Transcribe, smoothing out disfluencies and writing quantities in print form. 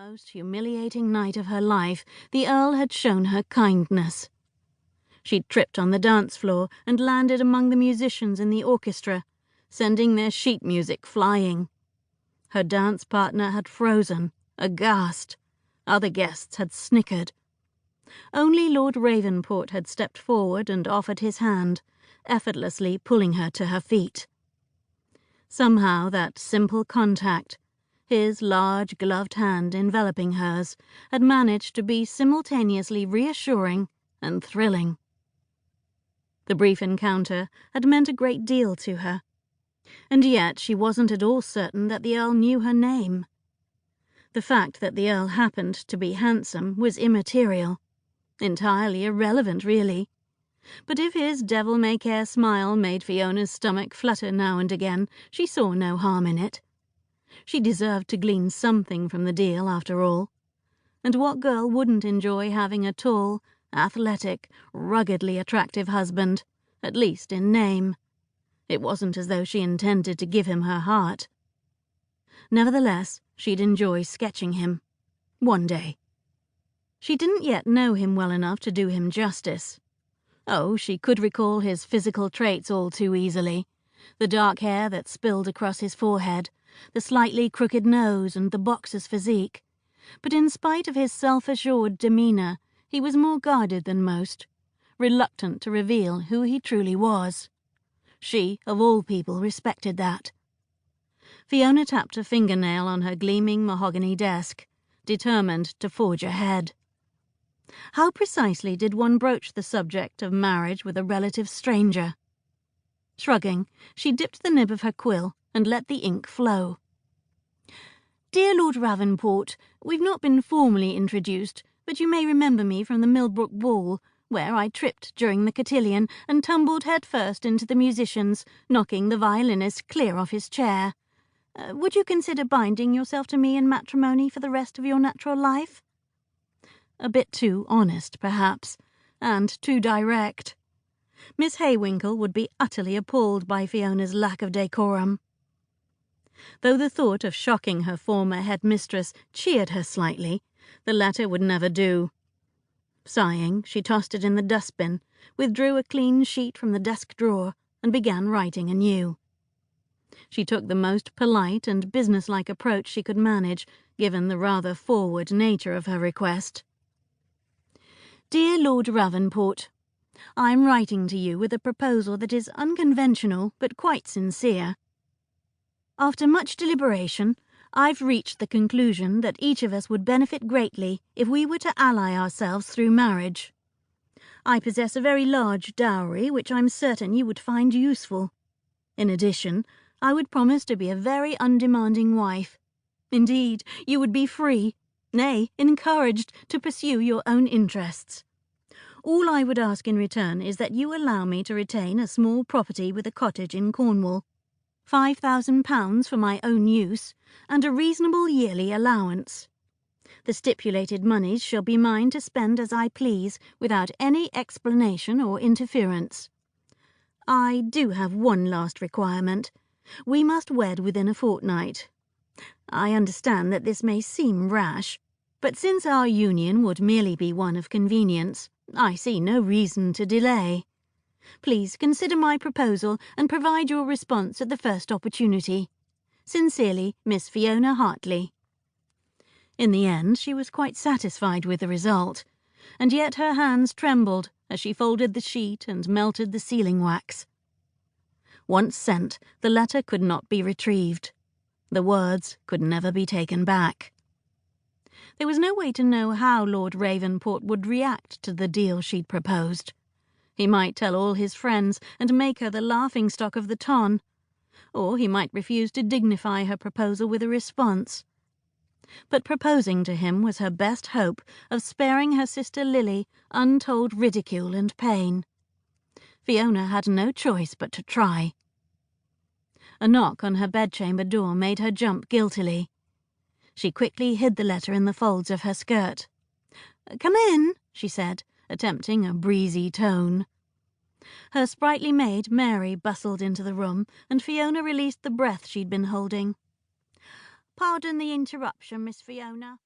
most humiliating night of her life, the Earl had shown her kindness. She'd tripped on the dance floor and landed among the musicians in the orchestra, sending their sheet music flying. Her dance partner had frozen, aghast. Other guests had snickered. Only Lord Ravensport had stepped forward and offered his hand, effortlessly pulling her to her feet. Somehow that simple contact, his large gloved hand enveloping hers, had managed to be simultaneously reassuring and thrilling. The brief encounter had meant a great deal to her, and yet she wasn't at all certain that the Earl knew her name. The fact that the Earl happened to be handsome was immaterial, entirely irrelevant really. But if his devil-may-care smile made Fiona's stomach flutter now and again, she saw no harm in it. She deserved to glean something from the deal, after all. And what girl wouldn't enjoy having a tall, athletic, ruggedly attractive husband, at least in name? It wasn't as though she intended to give him her heart. Nevertheless, she'd enjoy sketching him. One day. She didn't yet know him well enough to do him justice. Oh, she could recall his physical traits all too easily. The dark hair that spilled across his forehead, the slightly crooked nose and the boxer's physique. But in spite of his self-assured demeanour, he was more guarded than most, reluctant to reveal who he truly was. She, of all people, respected that. Fiona tapped a fingernail on her gleaming mahogany desk, determined to forge ahead. How precisely did one broach the subject of marriage with a relative stranger? Shrugging, she dipped the nib of her quill and let the ink flow. "Dear Lord Ravensport, we've not been formally introduced, but you may remember me from the Millbrook Ball, where I tripped during the cotillion and tumbled headfirst into the musicians, knocking the violinist clear off his chair. Would you consider binding yourself to me in matrimony for the rest of your natural life?" A bit too honest, perhaps, and too direct. Miss Haywinkle would be utterly appalled by Fiona's lack of decorum. Though the thought of shocking her former headmistress cheered her slightly, the latter would never do. Sighing, she tossed it in the dustbin, withdrew a clean sheet from the desk drawer, and began writing anew. She took the most polite and businesslike approach she could manage, given the rather forward nature of her request. "Dear Lord Ravensport, I am writing to you with a proposal that is unconventional but quite sincere. After much deliberation, I've reached the conclusion that each of us would benefit greatly if we were to ally ourselves through marriage. I possess a very large dowry which I'm certain you would find useful. In addition, I would promise to be a very undemanding wife. Indeed, you would be free, nay, encouraged to pursue your own interests. All I would ask in return is that you allow me to retain a small property with a cottage in Cornwall, £5,000 for my own use, and a reasonable yearly allowance. The stipulated moneys shall be mine to spend as I please, without any explanation or interference. I do have one last requirement. We must wed within a fortnight. I understand that this may seem rash, but since our union would merely be one of convenience, I see no reason to delay. Please consider my proposal and provide your response at the first opportunity. Sincerely, Miss Fiona Hartley." In the end, she was quite satisfied with the result, and yet her hands trembled as she folded the sheet and melted the sealing wax. Once sent, the letter could not be retrieved. The words could never be taken back. There was no way to know how Lord Ravensport would react to the deal she'd proposed. He might tell all his friends and make her the laughingstock of the ton, or he might refuse to dignify her proposal with a response. But proposing to him was her best hope of sparing her sister Lily untold ridicule and pain. Fiona had no choice but to try. A knock on her bedchamber door made her jump guiltily. She quickly hid the letter in the folds of her skirt. "Come in," she said, attempting a breezy tone. Her sprightly maid, Mary, bustled into the room, and Fiona released the breath she'd been holding. "Pardon the interruption, Miss Fiona,"